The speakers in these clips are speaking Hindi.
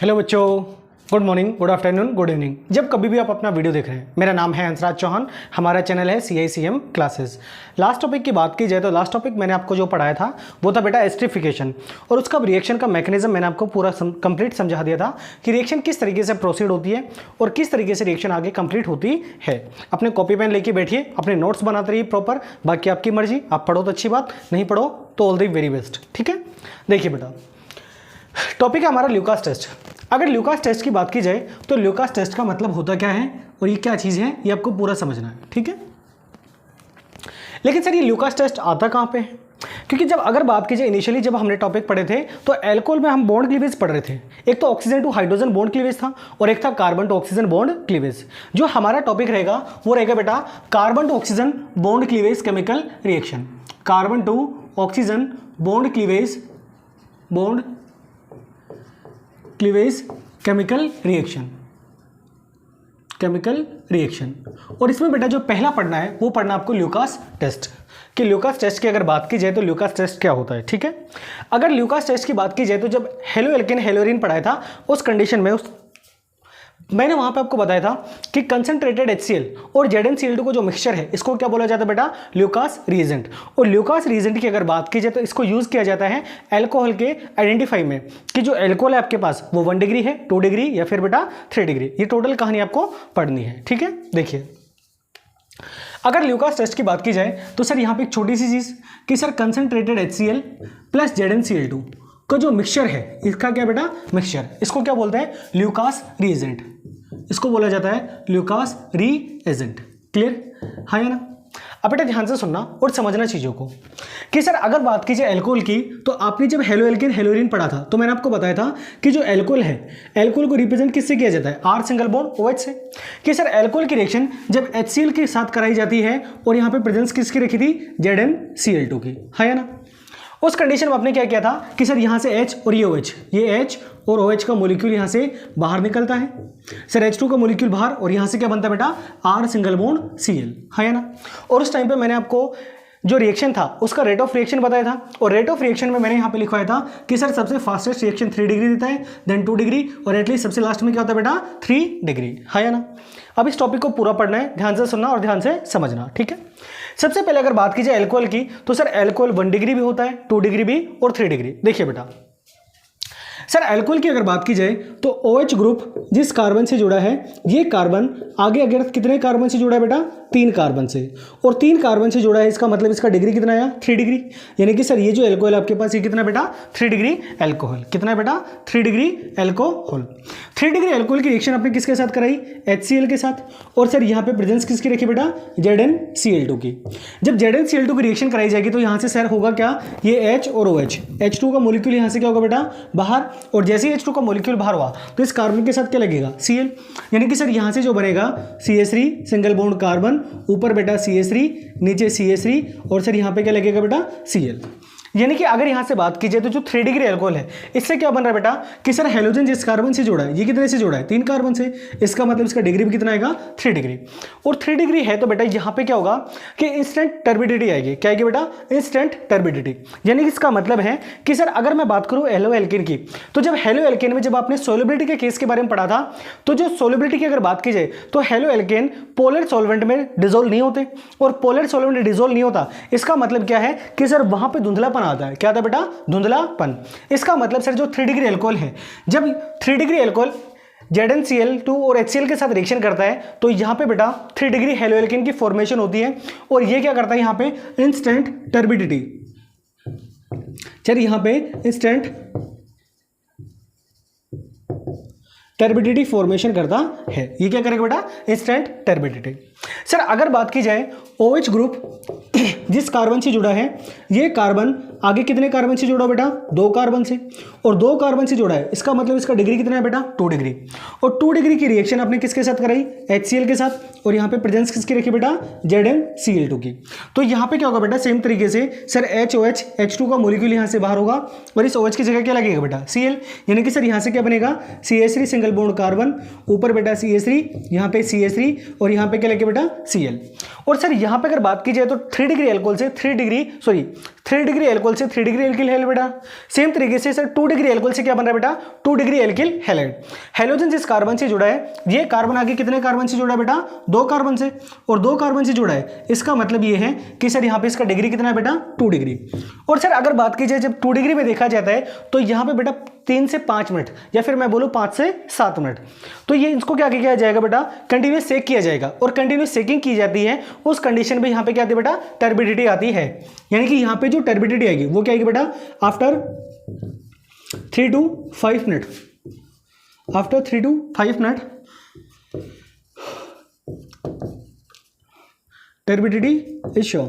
हेलो बच्चों, good morning, good afternoon, good evening. जब कभी भी आप अपना वीडियो देख रहे हैं, मेरा नाम है हंसराज चौहान, हमारा चैनल है CICM क्लासेस। लास्ट टॉपिक की बात की जाए तो लास्ट टॉपिक मैंने आपको जो पढ़ाया था वो था बेटा एस्टरीफिकेशन, और उसका रिएक्शन का मैकेनिज्म मैंने आपको पूरा कंप्लीट समझा दिया था कि रिएक्शन किस तरीके से प्रोसीड होती है और किस तरीके से रिएक्शन आगे कंप्लीट होती है। अपने कॉपी पेन लेके बैठिए, अपने नोट्स बनाते रहिए प्रॉपर, बाकी आपकी मर्जी, आप पढ़ो तो अच्छी बात, नहीं पढ़ो तो ऑल द वेरी बेस्ट। ठीक है, देखिए बेटा, टॉपिक है हमारा ल्यूकास टेस्ट। अगर ल्यूकास टेस्ट की बात की जाए तो ल्यूकास टेस्ट का मतलब होता क्या है और ये क्या चीज़ है, ये आपको पूरा समझना है। ठीक है, लेकिन सर ये ल्यूकास टेस्ट आता कहाँ पे है? क्योंकि जब अगर बात की जाए इनिशियली जब हमने टॉपिक पढ़े थे तो एल्कोहल में हम बॉन्ड क्लीवेज पढ़ रहे थे। एक तो oxygen to hydrogen bond cleavage था और एक था carbon to oxygen bond cleavage. जो हमारा टॉपिक रहेगा वो रहेगा बेटा carbon to oxygen bond cleavage chemical reaction. Carbon to oxygen bond cleavage chemical reaction. और इसमें बेटा जो पहला पढ़ना है वो पढ़ना आपको ल्यूकास टेस्ट। कि ल्यूकास टेस्ट की अगर बात की जाए तो ल्यूकास टेस्ट क्या होता है। ठीक है, अगर ल्यूकास टेस्ट की बात की जाए तो जब हेलो एल्केन हेलोरिन पढ़ाया था उस कंडीशन में मैंने वहां पे आपको बताया था कि कंसंट्रेटेड HCl और ZnCl2 को जो मिक्सचर है इसको क्या बोला जाता है बेटा, ल्यूकास रिएजेंट। और ल्यूकास रिएजेंट की अगर बात की जाए तो इसको यूज किया जाता है अल्कोहल के आइडेंटिफाई में कि जो अल्कोहल है आपके पास वो 1 डिग्री है, 2 डिग्री या फिर बेटा 3 डिग्री। ये टोटल कहानी आपको पढ़नी है। ठीक है, देखिए अगर ल्यूकास टेस्ट की बात की जाए तो सर यहाँ पे एक छोटी सी चीज कि sir concentrated HCl plus ZnCl2 का जो मिक्सचर है, इसका क्या बेटा मिक्सचर, इसको क्या बोलते हैं, ल्यूकास रिएजेंट। इसको बोला जाता है ल्यूकास रिएजेंट। क्लियर, हाँ या ना? अब बेटा ध्यान से सुनना और समझना चीजों को कि सर अगर बात की जाए अल्कोहल की तो आपने जब हेलो एल्केन हेलोरिन पढ़ा था तो मैंने आपको बताया था कि जो अल्कोहल है, अल्कोहल को रिप्रेजेंट किससे किया जाता है, R सिंगल बॉन्ड OH से। कि सर अल्कोहल की रिएक्शन जब HCl के साथ कराई जाती है और यहाँ पे प्रेजेंस किसकी रखी थी, ZnCl2 की, हाँ या ना? उस कंडीशन में आपने क्या किया था कि सर यहाँ से H और ये OH, ये H और OH का मोलिक्यूल यहाँ से बाहर निकलता है। सर H2 का मोलिक्यूल बाहर और यहाँ से क्या बनता है बेटा, R सिंगल बॉन्ड Cl, हाँ या ना? और उस टाइम पे मैंने आपको जो रिएक्शन था उसका रेट ऑफ रिएक्शन बताया था, और रेट ऑफ रिएक्शन में मैंने यहाँ पे लिखवाया था कि सर सबसे फास्टेस्ट रिएक्शन 3 डिग्री देता है, देन 2 डिग्री और एटलीस्ट सबसे लास्ट में क्या होता है बेटा 3 डिग्री, हाँ या ना? अब इस टॉपिक को पूरा पढ़ना है, ध्यान से सुनना और ध्यान से समझना। ठीक है, सबसे पहले अगर बात की जाए अल्कोहल की तो सर अल्कोहल 1 डिग्री भी होता है, 2 डिग्री भी और 3 डिग्री। देखिए बेटा सर अल्कोहल की अगर बात की जाए तो OH ग्रुप जिस कार्बन से जुड़ा है, ये कार्बन आगे अगर कितने कार्बन से जुड़ा है बेटा, 3 कार्बन से, और 3 कार्बन से जुड़ा है, इसका मतलब इसका डिग्री कितना आया, 3 डिग्री। यानी कि सर ये जो अल्कोहल आपके पास ये कितना बेटा, 3 डिग्री अल्कोहल। कितना है बेटा, 3 डिग्री अल्कोहल। 3 डिग्री अल्कोहल की रिएक्शन आपने किसके साथ कराई, HCl के साथ, और सर यहाँ पे प्रेजेंस किसकी रखी बेटा, ZnCl2 की। जब ZnCl2 की रिएक्शन कराई जाएगी तो यहाँ से सर होगा क्या, ये H और OH, H2 का मोलिक्यूल यहाँ से क्या होगा बेटा बाहर, और जैसे ही H2 का मोलिक्यूल बाहर हुआ तो इस कार्बन के साथ क्या लगेगा, Cl। यानी कि सर यहाँ से जो बनेगा CH3 सिंगल बॉन्ड कार्बन, ऊपर बेटा CH3, नीचे CH3, और सर यहाँ पे क्या लगेगा बेटा Cl। यानी कि अगर यहाँ से बात की जाए तो जो 3 डिग्री अल्कोहल है इससे क्या बन रहा है बेटा कि सर हेलोजन जिस कार्बन से जोड़ा है ये कितने से जोड़ा है, 3 कार्बन से, इसका मतलब इसका डिग्री भी कितना आएगा, 3 डिग्री। और 3 डिग्री है तो बेटा यहाँ पे क्या होगा कि इंस्टेंट टर्बिडिटी आएगी। क्या आएगी बेटा, इंस्टेंट टर्बिडिटी। यानी कि इसका मतलब है कि सर अगर मैं बात करूँ हेलो एल्केन की तो जब हेलो एल्केन में जब आपने सोलिबिलिटी के केस के बारे में पढ़ा था तो जो सोलिबिलिटी की अगर बात की जाए तो हेलो एल्केन पोलर सॉल्वेंट में डिजोल्व नहीं होते, और पोलर सॉल्वेंट में डिजोल्व नहीं होता इसका मतलब क्या है कि सर वहां पे धुंधलापन आता है। क्या आता है बेटा, धुंधलापन। इसका मतलब सर जो 3 डिग्री अल्कोहल है, जब 3 डिग्री अल्कोहल ZnCl2 और HCl के साथ रिएक्शन करता है तो यहाँ पे बेटा 3 डिग्री हेलो एल्केन की फॉर्मेशन होती है, और ये क्या करता है यहाँ पे इंस्टेंट टर्बिडिटी। चलिए यहाँ पे इंस्टेंट टर्बिडिटी फॉर्मेशन करता है। ये क्या करेगा बेटा, इंस्टेंट टर्बिडिटी। सर अगर बात की जाए OH ग्रुप जिस कार्बन से जुड़ा है, ये कार्बन आगे कितने कार्बन से जुड़ा बेटा, 2 कार्बन से, और 2 कार्बन से जुड़ा है, इसका मतलब इसका डिग्री कितना है बेटा, 2 डिग्री। और 2 डिग्री की रिएक्शन आपने किसके साथ कराई, HCl के साथ, और यहाँ पे प्रेजेंस किसकी रखी बेटा, ZnCl2 की। तो यहाँ पे क्या होगा बेटा, सेम तरीके से सर HOH H2 का मोलिक्यूल यहाँ से बाहर होगा और इस OH की जगह क्या लगेगा बेटा, Cl। यानी कि सर यहाँ से क्या बनेगा, CH3 सिंगल बॉन्ड कार्बन, ऊपर बेटा CH3, यहाँ पे CH3, और यहाँ पे क्या लगेगा बेटा Cl। और सर यहाँ पे अगर बात की जाए तो 3 डिग्री अल्कोहल से 3 डिग्री एल्कोहल से 3 डिग्री एल्किल हैलाइड बेटा। सेम तरीके से सर 2 डिग्री एल्कोहल से क्या बन रहा है बेटा, 2 डिग्री एल्किल हैलाइड। हैलोजन जिस कार्बन से जुड़ा है, ये कार्बन आगे कितने कार्बन से जुड़ा है बेटा, 2 कार्बन से, और 2 कार्बन से जुड़ा है। इसका मतलब ये है कि सर यहाँ पे इसका डिग्री कितना है बेटा, 2 डिग्री। और सर अगर बात की जाए जब 2 डिग्री में देखा जाता है तो यहाँ पे बेटा 3 से 5 मिनट या फिर मैं बोलूँ 5 से 7 मिनट, तो ये इसको क्या किया जाएगा बेटा, कंटिन्यूस सेक किया जाएगा। और कंटिन्यूस सेकिंग की जाती है उस कंडीशन में यहाँ पे क्या आती है बेटा, टर्बिडिटी आती है। यानी कि यहाँ पे जो टर्बिडिटी आएगी वो क्या आएगी बेटा, after 3 to 5 minute, after 3 to 5 minute turbidity is show,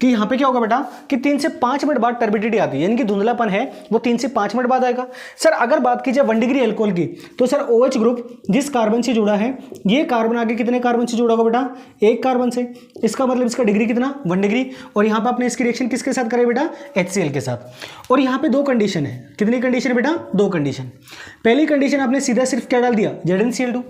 कि यहाँ पे क्या होगा बेटा कि 3 से 5 मिनट बाद टर्बिडिटी आती है, यानी कि धुंधलापन है वो 3 से 5 मिनट बाद आएगा। सर अगर बात की जाए 1 डिग्री एल्कोहल की, तो सर OH ग्रुप जिस कार्बन से जुड़ा है, ये कार्बन आगे कितने कार्बन से जुड़ा होगा बेटा, 1 कार्बन से। इसका मतलब इसका डिग्री कितना, 1 डिग्री। और यहाँ पे आपने इसकी रिएक्शन किसके साथ कराई बेटा, HCl के साथ। और यहाँ पे 2 कंडीशन है, कितनी कंडीशन बेटा, 2 कंडीशन। पहली कंडीशन आपने सीधा सिर्फ क्या डाल दिया, ZnCl2।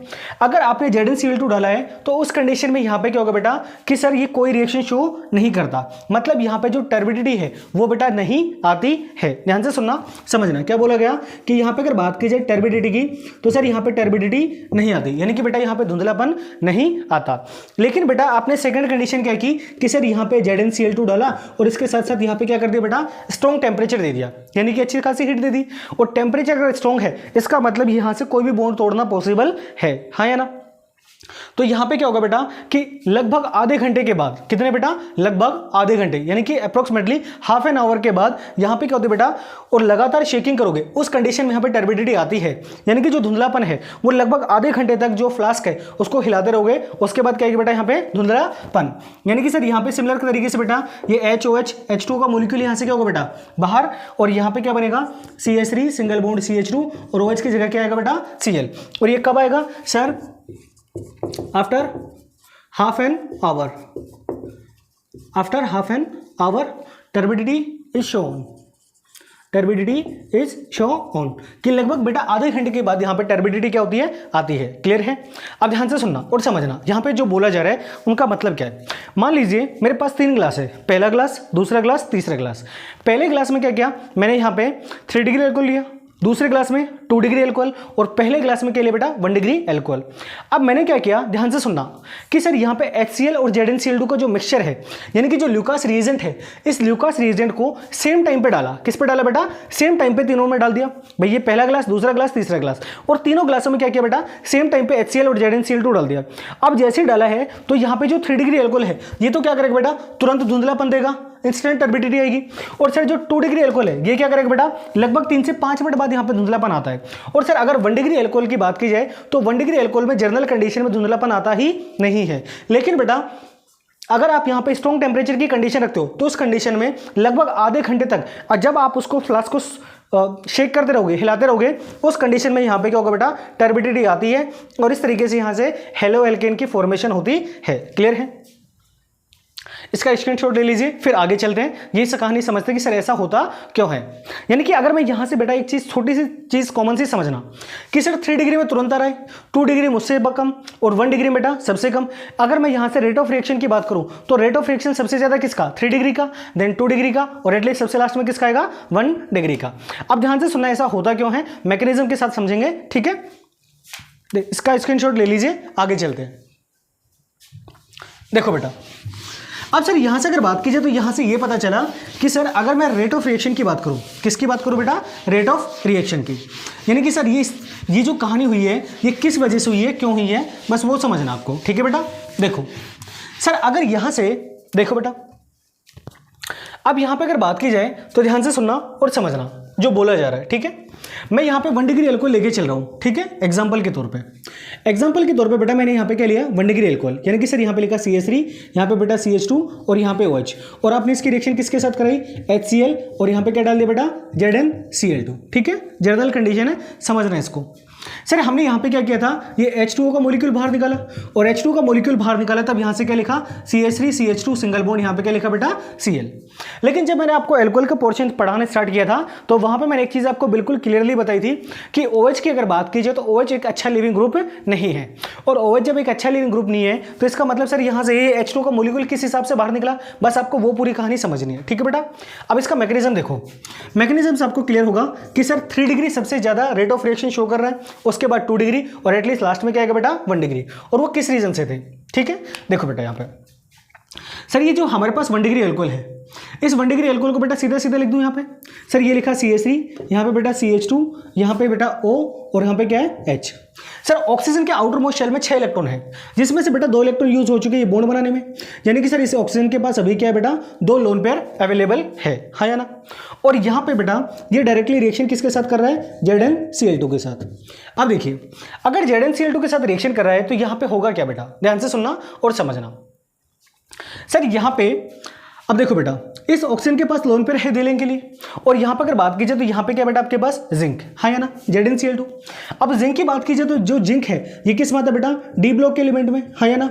अगर आपने ZnCl2 डाला है तो उस कंडीशन में यहाँ पे क्या होगा बेटा कि सर ये कोई रिएक्शन शो नहीं करता, मतलब यहाँ पे जो टर्बिडिटी है वो बेटा नहीं आती है। ध्यान से सुनना समझना, क्या बोला गया कि यहाँ पे अगर बात की जाए टर्बिडिटी की, तो सर यहाँ पे टर्बिडिटी नहीं आती, यानी कि बेटा यहाँ पे धुंधलापन नहीं आता। लेकिन बेटा आपने सेकंड कंडीशन क्या की कि सर यहाँ पे ZnCl2 डाला और इसके साथ साथ यहाँ पे क्या कर दिया बेटा, स्ट्रॉन्ग टेम्परेचर दे दिया, यानी कि अच्छी खासी हीट दे दी। और टेम्परेचर अगर स्ट्रॉन्ग है इसका मतलब यहाँ से कोई भी बॉन्ड तोड़ना पॉसिबल है, हाँ या ना। तो यहां पे क्या होगा बेटा कि लगभग आधे घंटे के बाद, कितने बेटा, लगभग आधे घंटे, यानी कि अप्रोक्सीमेटली हाफ एन आवर के बाद यहां पे क्या होती है बेटा, और लगातार शेकिंग करोगे उस कंडीशन में यहां पे टर्बिडिटी आती है, यानी कि जो धुंधलापन है वो लगभग आधे घंटे तक जो फ्लास्क है उसको हिलाते रहोगे, उसके बाद क्या है बेटा यहाँ पे धुंधलापन। यानी कि सर यहाँ पे सिमिलर तरीके से बेटा ये HOH H2 का मोलिक्यूल यहाँ से क्या होगा बेटा बाहर, और यहाँ पे क्या बनेगा CH3 सिंगल बॉन्ड CH2 और OH की जगह क्या आएगा बेटा Cl। और ये कब आएगा sir, after half an hour, after half an hour turbidity is shown, turbidity is show on, कि लगभग बेटा आधे घंटे के बाद यहाँ पे टर्बिडिटी क्या होती है, आती है। क्लियर है। अब ध्यान से सुनना और समझना, यहाँ पे जो बोला जा रहा है उनका मतलब क्या है। मान लीजिए मेरे पास 3 ग्लास है, पहला ग्लास, दूसरा ग्लास, तीसरा ग्लास। पहले ग्लास में क्या किया मैंने, यहाँ पे 3 डिग्री एल्कोहल लिया, दूसरे ग्लास में 2 डिग्री एल्कोहल, और पहले ग्लास में क्या लिया बेटा 1 डिग्री एल्कोहल। अब मैंने क्या किया, ध्यान से सुनना कि सर यहाँ पे HCl और ZnCl2 का जो मिक्सचर है, यानी कि जो ल्यूकास रिएजेंट है, इस ल्यूकास रिएजेंट को सेम टाइम पे डाला। किस पे डाला बेटा, सेम टाइम पे तीनों में डाल दिया। भाई ये पहला ग्लास, दूसरा ग्लास, तीसरा ग्लास, और तीनों ग्लासों में क्या किया बेटा, सेम टाइम पे HCl और ZnCl2 डाल दिया। अब जैसे ही डाला है तो यहाँ पे जो 3 डिग्री एल्कोहल है ये तो क्या करेगा बेटा, तुरंत धुंधलापन देगा, इंस्टेंट टर्बिडिटी आएगी। और सर जो 2 डिग्री एल्कोहल है ये क्या करेगा बेटा, लगभग 3 से 5 मिनट बाद यहाँ पे धुंधलापन आता है। और सर अगर 1 डिग्री एल्कोहल की बात की जाए तो 1 डिग्री एल्कोहल में जनरल कंडीशन में धुंधलापन आता ही नहीं है। लेकिन बेटा अगर आप यहाँ पे स्ट्रॉन्ग टेम्परेचर की कंडीशन रखते हो तो उस कंडीशन में लगभग आधे घंटे तक, और जब आप उसको फ्लास्क को शेक करते रहोगे, हिलाते रहोगे, उस कंडीशन में यहाँ पे क्या होगा बेटा, टर्बिडिटी आती है, और इस तरीके से यहाँ से हेलो एल्केन की फॉर्मेशन होती है। क्लियर है। इसका स्क्रीनशॉट ले लीजिए, फिर आगे चलते हैं। ये कहानी समझते हैं कि सर ऐसा होता क्यों है। यानी कि अगर मैं यहाँ से बेटा एक चीज़, छोटी सी चीज़ कॉमन सी समझना कि सर 3 डिग्री में तुरंत आ रहा है, 2 डिग्री मुझसे कम, और 1 डिग्री बेटा सबसे कम। अगर मैं यहाँ से रेट ऑफ रिएक्शन की बात करूँ तो रेट ऑफ रिएक्शन सबसे ज़्यादा किसका, 3 डिग्री का, देन 2 डिग्री का, और एटलीस्ट सबसे लास्ट में किसका आएगा, 1 डिग्री का। अब ध्यान से सुनना, ऐसा होता क्यों है, मैकेनिज्म के साथ समझेंगे। ठीक है, इसका स्क्रीनशॉट ले लीजिए, आगे चलते हैं। देखो बेटा, अब सर यहाँ से अगर बात की जाए तो यहाँ से ये पता चला कि सर अगर मैं रेट ऑफ रिएक्शन की बात करूँ, किसकी बात करूँ बेटा, रेट ऑफ रिएक्शन की, यानी कि सर ये जो कहानी हुई है ये किस वजह से हुई है, क्यों हुई है, बस वो समझना आपको। ठीक है बेटा। देखो सर अगर यहाँ से देखो बेटा, अब यहाँ पे अगर बात की जाए तो ध्यान से सुनना और समझना जो बोला जा रहा है। ठीक है, मैं यहाँ पे 1 डिग्री एल्कोहल लेके चल रहा हूँ। ठीक है, एग्जांपल के तौर पे बेटा मैंने यहाँ पे क्या लिया, 1 डिग्री एल्कोहल, यानी कि सर यहाँ पे लिखा CH3, यहाँ पे बेटा CH2 और यहाँ पे OH, और आपने इसकी रिएक्शन किसके साथ कराई, HCl, और यहाँ पे क्या डाल दिया बेटा, ZnCl2। ठीक है, जनरल कंडीशन है, समझना इसको। सर हमने यहाँ पे क्या किया था, ये H2O का मॉलिक्यूल बाहर निकाला और H2O का मॉलिक्यूल बाहर निकाला, तब यहाँ से क्या लिखा CH3 CH2 सिंगल बॉन्ड, यहाँ पे क्या लिखा बेटा Cl। लेकिन जब मैंने आपको एल्कोहल का पोर्शन पढ़ाने स्टार्ट किया था तो वहाँ पे मैंने एक चीज़ आपको बिल्कुल क्लियरली बताई थी कि OH की अगर बात कीजिए तो OH एक अच्छा लिविंग ग्रुप नहीं है, और OH जब एक अच्छा लिविंग ग्रुप नहीं है तो इसका मतलब सर यहाँ से ये H2O का मॉलिक्यूल किस हिसाब से बाहर निकला, बस आपको वो पूरी कहानी समझनी है। ठीक है बेटा, अब इसका मैकेनिज्म देखो, मैकेनिज्म से आपको क्लियर होगा कि सर 3 डिग्री सबसे ज़्यादा रेट ऑफ रिएक्शन शो कर रहा है, उसके बाद 2 डिग्री और एटलीस्ट लास्ट में क्या आएगा बेटा 1 डिग्री, और वो किस रीजन से थे। ठीक है, देखो बेटा यहाँ पे सर ये जो हमारे पास 1 डिग्री अल्कोहल है, इस 1 डिग्री अल्कोहल को बेटा सीधा सीधा लिख दूं यहाँ पे, सर ये लिखा CH3, यहाँ पे बेटा CH2, यहाँ पे बेटा O और यहाँ पे क्या है H। सर ऑक्सीजन के आउटर मोस्ट शेल में 6 इलेक्ट्रॉन है, जिसमें से बेटा 2 इलेक्ट्रॉन यूज हो चुके हैं ये बॉन्ड बनाने में, यानी कि सर इस ऑक्सीजन के पास अभी क्या है बेटा 2 लोन पेयर अवेलेबल है, हाँ या ना। और यहाँ पे बेटा ये डायरेक्टली रिएक्शन किसके साथ कर रहा है, ZnCl2 के साथ। अब देखिए अगर ZnCl2 के साथ रिएक्शन कर रहा है तो यहाँ पे होगा क्या बेटा, ध्यान से सुनना और समझना। सर यहाँ पे अब देखो बेटा इस ऑक्सीजन के पास लोन पेयर है देने के लिए, और यहाँ पर अगर बात कीजिए तो यहाँ पे क्या बेटा आपके पास जिंक, हाँ या ना, ZnCl2। अब जिंक की बात कीजिए तो जो जिंक है ये किस बात है बेटा, डी ब्लॉक के एलिमेंट में, हाँ या ना।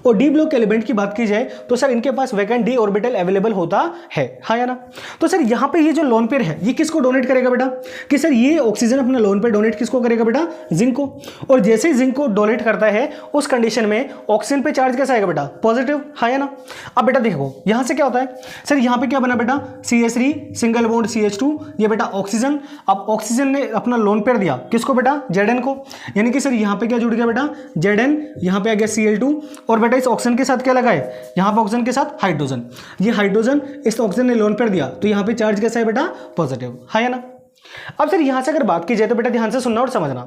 और डी ब्लॉक के एलिमेंट की बात की जाए तो सर इनके पास वैकेंट डी ऑर्बिटल अवेलेबल होता है, हाँ या ना। तो सर यहाँ पे ये जो लोन पेयर है ये किसको डोनेट करेगा बेटा, कि सर ये ऑक्सीजन अपना लोन पेयर डोनेट किसको करेगा बेटा, जिंक को। और जैसे ही जिंक को डोनेट करता है उस कंडीशन में ऑक्सीजन पे चार्ज कैसा आएगा बेटा, पॉजिटिव, हाँ या ना। अब बेटा देखो यहाँ से क्या होता है, सर यहाँ पे क्या बना बेटा CH3 सिंगल बॉन्ड CH2, ये बेटा ऑक्सीजन। अब ऑक्सीजन ने अपना लोन पेयर दिया किसको बेटा, Zn को, यानी कि सर यहाँ पे क्या जुड़ गया बेटा Zn, यहाँ पे आ गया Cl2, और बेटा इस ऑक्सीजन के साथ क्या लगा है, यहाँ पे ऑक्सीजन के साथ हाइड्रोजन, ये हाइड्रोजन इस ऑक्सीजन ने लोन पेयर दिया तो यहाँ पे चार्ज कैसा है बेटा, पॉजिटिव, है ना। अब सर यहां से अगर बात की जाए तो बेटा ध्यान से सुनना और समझना,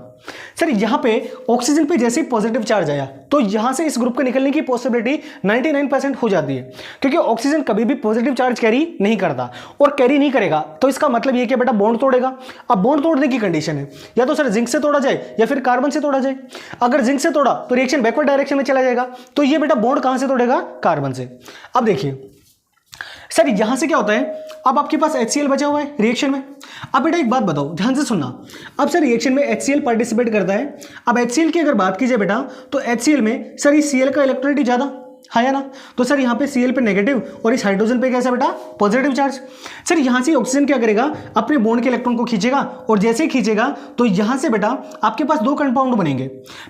सर यहां पे ऑक्सीजन पे जैसे ही पॉजिटिव चार्ज आया तो यहां से इस ग्रुप के निकलने की पॉसिबिलिटी 99% हो जाती है, क्योंकि ऑक्सीजन कभी भी पॉजिटिव चार्ज कैरी नहीं करता और कैरी नहीं करेगा, तो इसका मतलब ये कि बेटा बॉन्ड तोड़ेगा। अब बॉन्ड तोड़ने की कंडीशन है या तो सर जिंक से तोड़ा जाए या फिर कार्बन से तोड़ा जाए। अगर जिंक से तोड़ा तो रिएक्शन बैकवर्ड डायरेक्शन में चला जाएगा, तो ये बेटा बॉन्ड कहां से तोड़ेगा, कार्बन से। अब देखिए सर यहां से क्या होता है, अब आपके पास HCl बचा हुआ है रिएक्शन में। अब बेटा एक बात बताओ, ध्यान से सुनना, अब सर रिएक्शन में HCl पार्टिसिपेट करता है। अब HCl की अगर बात की जाए बेटा तो HCl में सर इस Cl का इलेक्ट्रोनिटी ज्यादा, हाँ या ना, तो सर यहाँ पे Cl पे नेगेटिव और इस हाइड्रोजन पे कैसा बेटा, पॉजिटिव चार्ज। सर यहाँ से ऑक्सीजन क्या करेगा, अपने बॉन्ड के इलेक्ट्रॉन को खींचेगा, और जैसे ही खींचेगा तो यहाँ से बेटा आपके पास 2 कंपाउंड बनेंगे।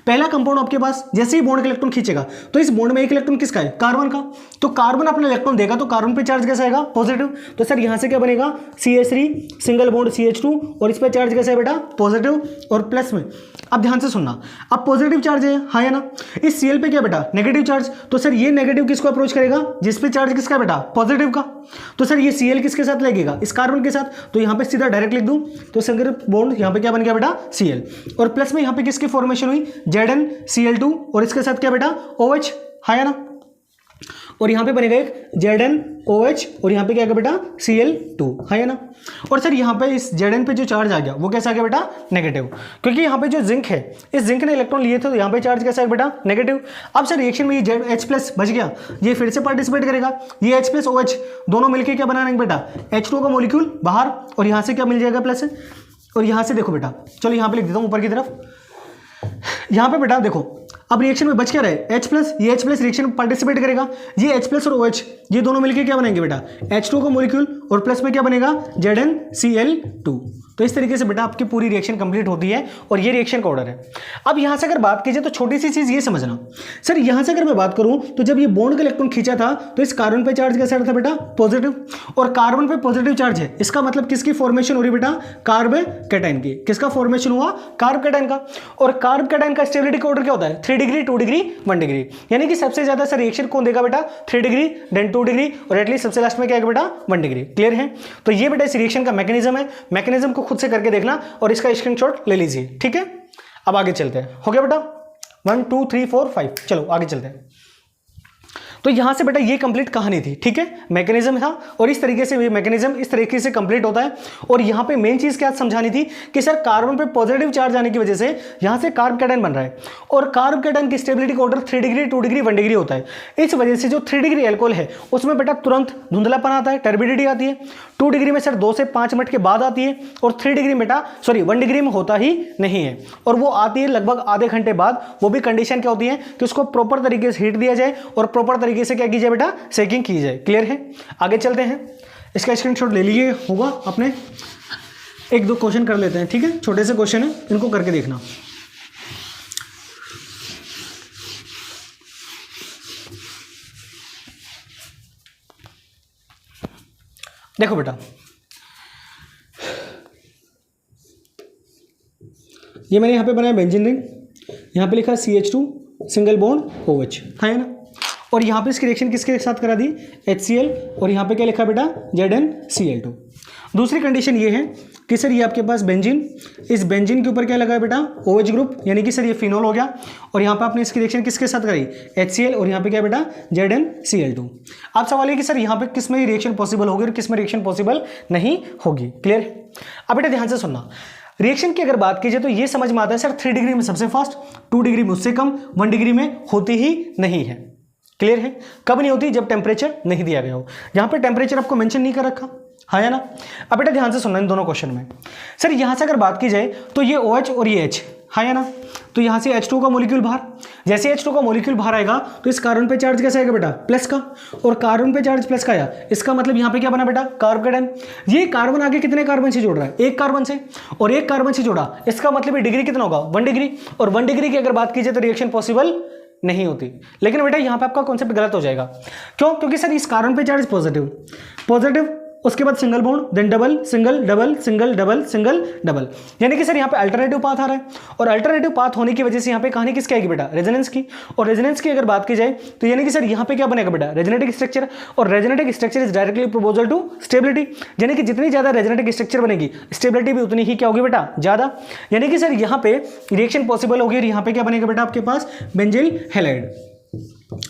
पहला कंपाउंड आपके पास जैसे ही बॉन्ड के इलेक्ट्रॉन खींचेगा तो इस बॉन्ड में एक इलेक्ट्रॉन किसका है, कार्बन का, तो कार्बन अपना इलेक्ट्रॉन देगा तो कार्बन पे चार्ज कैसा आएगा, पॉजिटिव। तो सर यहाँ से क्या बनेगा, CH3 सिंगल बॉन्ड CH2 और इस पर चार्ज कैसा है बेटा, पॉजिटिव और प्लस में। अब ध्यान से सुनना, अब पॉजिटिव चार्ज है, हाँ या ना, इस Cl पे क्या बेटा, नेगेटिव चार्ज, तो सर ये नेगेटिव किसको अप्रोच करेगा, जिस पे चार्ज किसका बेटा, पॉजिटिव का, तो सर ये Cl किसके साथ लगेगा, इस कार्बन के साथ, तो यहाँ पे सीधा डायरेक्ट लिख दूं तो सिंगल बॉन्ड यहाँ पे क्या बन गया बेटा, Cl, और प्लस में यहाँ पे किसकी फॉर्मेशन हुई, ZnCl2 और इसके साथ क्या बेटा, OH, हाँ या ना, और यहाँ पे बनेगा एक ZnOH और यहाँ पे क्या आएगा बेटा, Cl2, है ना। और सर यहाँ पे इस Zn पे जो चार्ज आ गया वो कैसा आ गया बेटा, नेगेटिव, क्योंकि यहाँ पे जो जिंक है इस जिंक ने इलेक्ट्रॉन लिए थे तो यहाँ पे चार्ज कैसा है बेटा, नेगेटिव। अब सर रिएक्शन में ये H प्लस बच गया, ये फिर से पार्टिसिपेट करेगा, ये H प्लस OH दोनों मिलकर क्या बनाएंगे बेटा, H2O का मॉलिक्यूल बाहर, और यहाँ से क्या मिल जाएगा प्लस, और यहाँ से देखो बेटा, चलो यहाँ पे लिख देता हूँ ऊपर की तरफ, यहाँ पे बेटा देखो अब रिएक्शन में बच क्या रहे, H प्लस, ये H प्लस रिएक्शन में पार्टिसिपेट करेगा, ये H प्लस और OH ये दोनों मिलके क्या बनाएंगे बेटा, H2O का मॉलिक्यूल, और प्लस में क्या बनेगा, ZnCl2। तो इस तरीके से बेटा आपकी पूरी रिएक्शन कंप्लीट होती है, और ये रिएक्शन का ऑर्डर है। अब यहाँ से अगर बात कीजिए तो छोटी सी चीज़ ये समझना, सर यहाँ से अगर मैं बात करूँ तो जब ये बॉन्ड का इलेक्ट्रॉन खींचा था तो इस कार्बन पे चार्ज कैसा था बेटा, पॉजिटिव, और कार्बन पे पॉजिटिव चार्ज है, इसका मतलब किसकी फॉर्मेशन हो रही बेटा, कार्ब कैटायन की, किसका फॉर्मेशन हुआ, कार्ब कैटायन का। और कार्ब कैटायन का स्टेबिलिटी का ऑर्डर क्या होता है, 3 डिग्री, 2 डिग्री, 1 डिग्री, यानी कि सबसे ज्यादा सर रिएक्शन कौन देगा बेटा, 3 डिग्री, देन 2 डिग्री, और एटलीस्ट सबसे लास्ट में क्या है बेटा, 1 डिग्री। क्लियर है, तो ये बेटा इस रिएक्शन का मैकेनिज्म है, मैकेनिज्म को खुद से करके देखना और इसका स्क्रीनशॉट ले लीजिए, ठीक है। अब आगे चलते हैं, हो गया बेटा, 1 2 3 4 5, चलो आगे चलते हैं। तो यहाँ से बेटा ये कंप्लीट कहानी थी, ठीक है, मैकेनिज्म था और इस तरीके से ये मैकेनिज्म इस तरीके से कंप्लीट होता है। और यहाँ पे मेन चीज़ क्या समझानी थी कि सर कार्बन पे पॉजिटिव चार्ज आने की वजह से यहाँ से कार्ब कैटायन बन रहा है और कार्ब कैटायन की स्टेबिलिटी का ऑर्डर 3 डिग्री 2 डिग्री 1 डिग्री होता है। इस वजह से जो 3 डिग्री एल्कोहल है उसमें बेटा तुरंत धुंधलापन आता है, टर्बिडिटी आती है। 2 डिग्री में सर 2 से 5 मिनट के बाद आती है और 3 डिग्री में बेटा 1 डिग्री में होता ही नहीं है और वो आती है लगभग आधे घंटे बाद। वो भी कंडीशन क्या होती है कि उसको प्रॉपर तरीके से हीट दिया जाए और प्रॉपर तरीके से क्या की जाए बेटा, सेकिंग की जाए। क्लियर है? आगे चलते हैं, इसका स्क्रीनशॉट ले लीजिए होगा आपने। 1-2 क्वेश्चन कर लेते हैं, ठीक है, छोटे से क्वेश्चन है, इनको करके देखना। देखो बेटा, ये मैंने यहाँ पे बनाया बेंजीन रिंग, यहाँ पे लिखा CH2 सिंगल बॉन्ड OH, है ना। और यहाँ पे इसकी रिएक्शन किसके साथ करा दी, HCl, और यहाँ पे क्या लिखा बेटा, ZnCl2। दूसरी कंडीशन ये है कि सर ये आपके पास बेंजीन, इस बेंजीन के ऊपर क्या लगा है बेटा, OH ग्रुप, यानी कि सर ये फिनोल हो गया। और यहाँ पे आपने इसकी रिएक्शन किसके साथ कराई, HCl, और यहाँ पे क्या बेटा, ZnCl2। आप सवाल है कि सर यहाँ पे किस में रिएक्शन पॉसिबल होगी और किस में रिएक्शन पॉसिबल नहीं होगी। क्लियर है? अब बेटा ध्यान से सुनना, रिएक्शन की अगर बात कीजिए तो ये समझ में आता है सर 3 डिग्री में सबसे फास्ट, 2 डिग्री में उससे कम, 1 डिग्री में होती ही नहीं है। क्लियर है? कब नहीं होती, जब टेम्परेचर नहीं दिया गया हो। यहाँ पे टेम्परेचर आपको मेंशन नहीं कर रखा है, या ना। अब बेटा ध्यान से सुनना इन दोनों क्वेश्चन में, सर यहाँ से अगर बात की जाए तो ये OH और ये H है, या ना। तो यहाँ से H2 का मॉलिक्यूल बाहर, जैसे H2 का मॉलिक्यूल बाहर आएगा तो इस कार्बन पे चार्ज कैसा आएगा बेटा, प्लस का, और कार्बन पे चार्ज प्लस का आया, इसका मतलब यहाँ पे क्या बना बेटा, कार्ब कैटायन। ये कार्बन आगे कितने कार्बन से जोड़ रहा है, एक कार्बन से, और एक कार्बन से जोड़ा, इसका मतलब ये डिग्री कितना होगा, 1 डिग्री। और 1 डिग्री की अगर बात की जाए तो रिएक्शन पॉसिबल नहीं होती। लेकिन बेटा यहाँ पे आपका कॉन्सेप्ट गलत हो जाएगा। क्यों? क्योंकि सर इस कार्बन पे चार्ज पॉजिटिव, उसके बाद single bond, then double, single double, single double, single double, यानी कि सर यहाँ पे अल्टरनेटिव पाथ आ रहा है। और अल्टरनेटिव पाथ होने की वजह से यहाँ पे कहानी किसकी आएगी बेटा, रेजोनेंस की। और रेजोनेंस की अगर बात की जाए तो यानी कि सर यहाँ पे क्या बनेगा बेटा, रेजोनेटिक स्ट्रक्चर। और resonetic structure is directly proportional to stability, यानी कि जितनी ज्यादा रेजोनेटिक स्ट्रक्चर बनेगी स्टेबिलिटी भी उतनी ही क्या होगी बेटा, ज्यादा। यानी कि सर यहाँ पे रिएक्शन पॉसिबल होगी और यहाँ पे क्या बनेगा बेटा आपके पास, बेंजिल हैलाइड,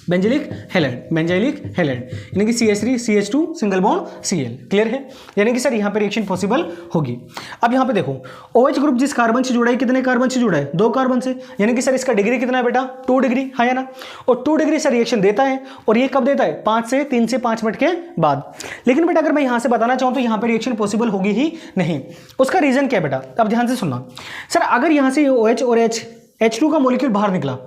बेंजिलिक हैलाइड, यानी कि CH3 CH2 single bond Cl। Clear है? यानी कि सर यहाँ पे रिएक्शन पॉसिबल होगी। अब यहाँ पे देखो, OH ग्रुप जिस कार्बन से जुड़ा है, कितने कार्बन से जुड़ा है, 2 कार्बन से, यानी कि सर इसका डिग्री कितना है बेटा, 2 डिग्री है, ना। और 2 डिग्री सर रिएक्शन देता है, और ये कब देता है, 3 से 5 मिनट के बाद। लेकिन बेटा अगर मैं यहाँ से बताना चाहूँ तो यहाँ पे रिएक्शन पॉसिबल होगी ही नहीं। उसका रीजन क्या है बेटा, अब ध्यान से सुनना। सर अगर यहाँ से OH और H2 का मॉलिक्यूल बाहर निकला,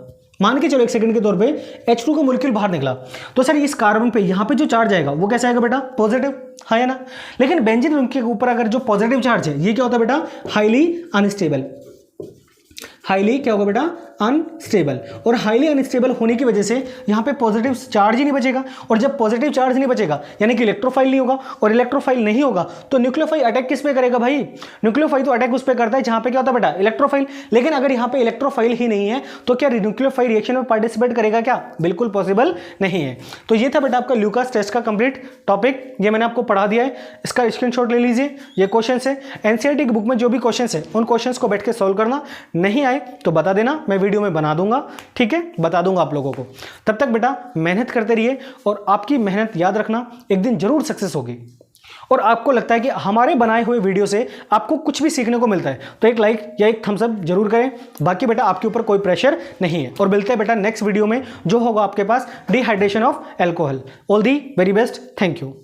मान के चलो 1 सेकंड के तौर पे H2 का मॉलिक्यूल बाहर निकला, तो सर इस कार्बन पे यहाँ पे जो चार्ज आएगा वो कैसा आएगा बेटा, पॉजिटिव, है ना। लेकिन बेंजीन रिंग के ऊपर अगर जो पॉजिटिव चार्ज है ये क्या होता है बेटा, हाईली अनस्टेबल, हाईली क्या होगा बेटा, अनस्टेबल। और हाईली अनस्टेबल होने की वजह से यहाँ पे पॉजिटिव चार्ज ही नहीं बचेगा, और जब पॉजिटिव चार्ज नहीं बचेगा यानी कि इलेक्ट्रोफाइल नहीं होगा, और इलेक्ट्रोफाइल नहीं होगा तो न्यूक्लियोफाइल अटैक किस पे करेगा भाई, न्यूक्लियोफाइल तो अटैक उस पे करता है जहाँ पे क्या होता है बेटा, इलेक्ट्रोफाइल। लेकिन अगर यहाँ पे इलेक्ट्रोफाइल ही नहीं है तो क्या न्यूक्लियोफाइल रिएक्शन में पार्टिसिपेट करेगा क्या, बिल्कुल पॉसिबल नहीं है। तो ये था बेटा आपका ल्यूकास टेस्ट का कंप्लीट टॉपिक, ये मैंने आपको पढ़ा दिया है, इसका स्क्रीनशॉट ले लीजिए। ये क्वेश्चन है एनसीईआरटी की बुक में, जो भी क्वेश्चन है उन क्वेश्चन को बैठ के सॉल्व करना, नहीं आए तो बता देना, मैं वीडियो में बना दूंगा, ठीक है, बता दूंगा आप लोगों को। तब तक बेटा मेहनत करते रहिए, और आपकी मेहनत याद रखना एक दिन जरूर सक्सेस होगी। और आपको लगता है कि हमारे बनाए हुए वीडियो से आपको कुछ भी सीखने को मिलता है तो एक लाइक या एक थम्स अप जरूर करें। बाकी बेटा आपके ऊपर कोई प्रेशर नहीं है। और मिलते हैं बेटा नेक्स्ट वीडियो में, जो होगा आपके पास dehydration of alcohol. All the very best, thank you.